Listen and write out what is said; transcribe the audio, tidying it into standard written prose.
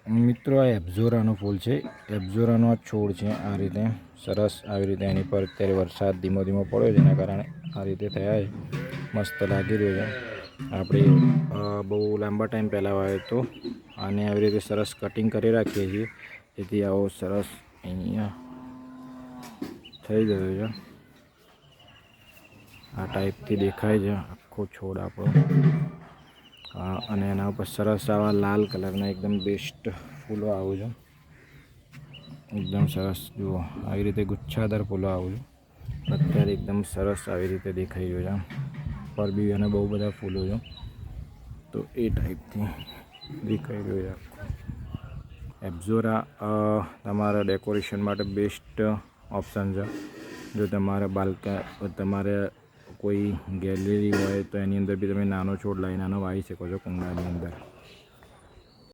મિત્રો આ એબ્ઝોરાનો ફૂલ છે. એબ્ઝોરાનો આ છોડ છે. આ રીતે સરસ આવી રીતે એની પર અત્યારે વરસાદ ધીમો ધીમો પડ્યો છે, એના કારણે આ રીતે થયા છે. મસ્ત લાગી રહ્યો છે. આપણે બહુ લાંબા ટાઈમ પહેલાં વાવ્યો હતો અને આવી રીતે સરસ કટિંગ કરી રાખીએ છીએ, જેથી આવો સરસ અહીંયા થઈ ગયો છે. આ ટાઈપથી દેખાય છે આખો છોડ આપણો. અને એના ઉપર સરસ આવા લાલ કલરના એકદમ બેસ્ટ ફૂલો આવું છે. એકદમ સરસ જુઓ, આવી રીતે ગુચ્છાદાર ફૂલો આવું છે. અત્યારે એકદમ સરસ આવી રીતે દેખાઈ રહ્યો છે. પર બી અને બહુ બધા ફૂલો છે, તો એ ટાઈપથી દેખાઈ રહ્યો છે. એબ્ઝોરા તમારા ડેકોરેશન માટે બેસ્ટ ઓપ્શન છે. જો તમારે કોઈ ગેલેરી હોય તો એની અંદર બી તમે નાનો છોડ લાવીને નાનો વાવી શકો છો કુંડાની અંદર.